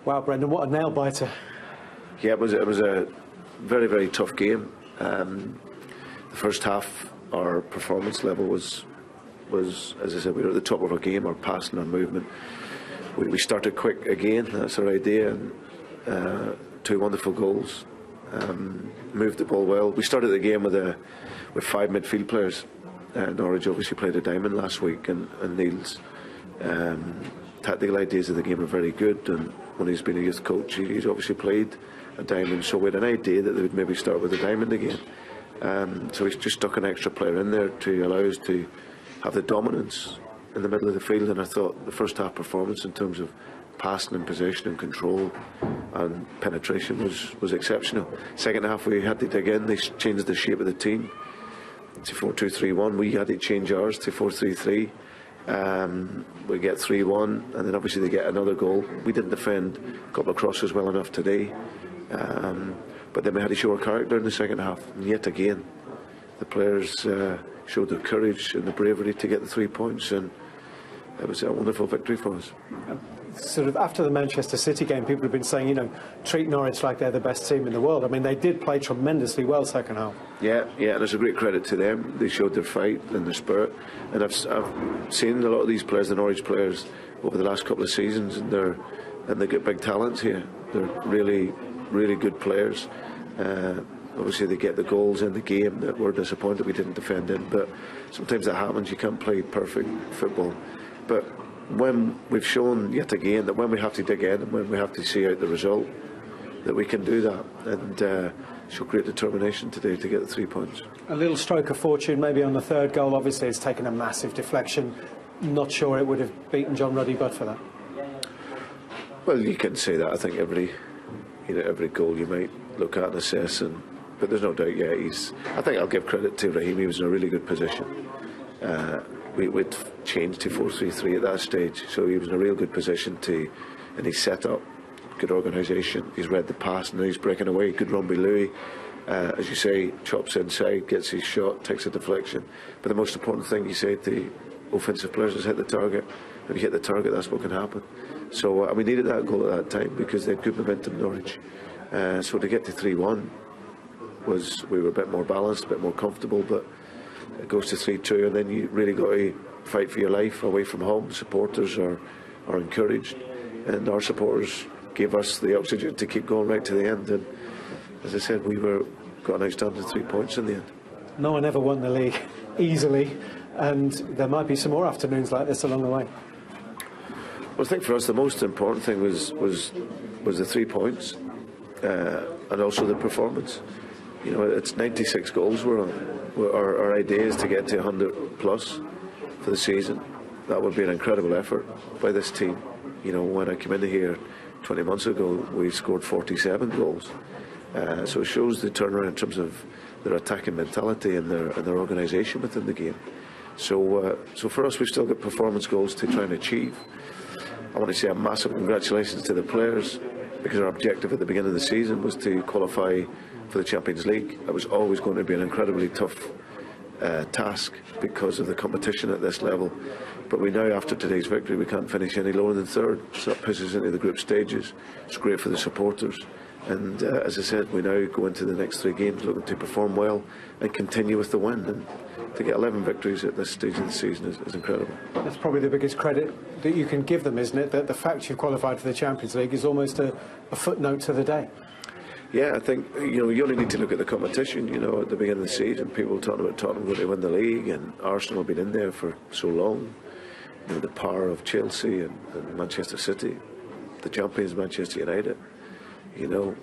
Wow, Brendan, what a nail biter. Yeah, it was a very, very tough game. The first half, our performance level was, as I said, we were at the top of our game, our passing, our movement. We started quick again, that's our idea, and 2 wonderful goals. Moved the ball well. We started the game with 5 midfield players. Norwich obviously played a diamond last week, and Neil's tactical ideas of the game are very good, and when he's been a youth coach, he's obviously played a diamond, so we had an idea that they would maybe start with a diamond again. So he's just stuck an extra player in there to allow us to have the dominance in the middle of the field, and I thought the first half performance in terms of passing and possession and control and penetration was exceptional. Second half we had to dig in. They changed the shape of the team to 4-2-3-1. We had to change ours to 4-3-3. We get 3-1, and then obviously they get another goal. We didn't defend a couple of crosses well enough today, but then we had to show our character in the second half, and yet again the players showed the courage and the bravery to get the 3 points, and it was a wonderful victory for us. Sort of after the Manchester City game, people have been saying, you know, treat Norwich like they're the best team in the world. I mean, they did play tremendously well second half. Yeah, and it's a great credit to them. They showed their fight and their spirit, and I've seen a lot of these players, the Norwich players, over the last couple of seasons, and they get big talents here. They're really, really good players. Obviously they get the goals in the game that we're disappointed we didn't defend in, but sometimes that happens. You can't play perfect football, but when we've shown yet again that when we have to dig in and when we have to see out the result, that we can do that, and show great determination today to get the 3 points. A little stroke of fortune maybe on the third goal. Obviously it's taken a massive deflection. Not sure it would have beaten John Ruddy but for that. Well, you can say that. I think every goal you might look at and assess, but there's no doubt. Yeah, I think I'll give credit to Raheem. He was in a really good position. We'd changed to 4-3-3 at that stage, so he was in a real good position and he's set up, good organisation. He's read the pass and he's breaking away. Good run by Louis. As you say, chops inside, gets his shot, takes a deflection. But the most important thing you say to offensive players is hit the target. If you hit the target, that's what can happen. So we needed that goal at that time because they had good momentum, Norwich. So to get to 3-1 we were a bit more balanced, a bit more comfortable, but it goes to 3-2, and then you really got to fight for your life away from home. Supporters are encouraged, and our supporters gave us the oxygen to keep going right to the end, and as I said, we got an outstanding 3 points in the end. No one ever won the league easily, and there might be some more afternoons like this along the way. Well, I think for us the most important thing was the 3 points, and also the performance. You know, it's 96 goals we're on. Our idea is to get to 100 plus for the season. That would be an incredible effort by this team. You know, when I came into here 20 months ago, we scored 47 goals. So it shows the turnaround in terms of their attacking mentality and their organisation within the game. So for us, we've still got performance goals to try and achieve. I want to say a massive congratulations to the players, because our objective at the beginning of the season was to qualify for the Champions League. It was always going to be an incredibly tough task because of the competition at this level. But we know after today's victory we can't finish any lower than third, so that pushes us into the group stages. It's great for the supporters, and as I said, we now go into the next 3 games looking to perform well and continue with the win. And to get 11 victories at this stage of the season is incredible. That's probably the biggest credit that you can give them, isn't it? That the fact you've qualified for the Champions League is almost a footnote to the day. Yeah, I think, you only need to look at the competition. At the beginning of the season, people were talking about Tottenham going to win the league, and Arsenal have been in there for so long. The power of Chelsea and Manchester City, the champions Manchester United.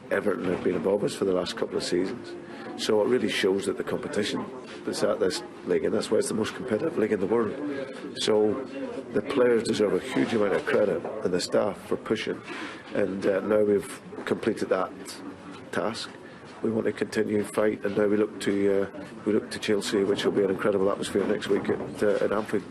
Everton have been above us for the last couple of seasons. So it really shows that the competition is at this league, and that's why it's the most competitive league in the world. So the players deserve a huge amount of credit, and the staff for pushing. And now we've completed that task. We want to continue fight, and now we look to Chelsea, which will be an incredible atmosphere next week at Anfield.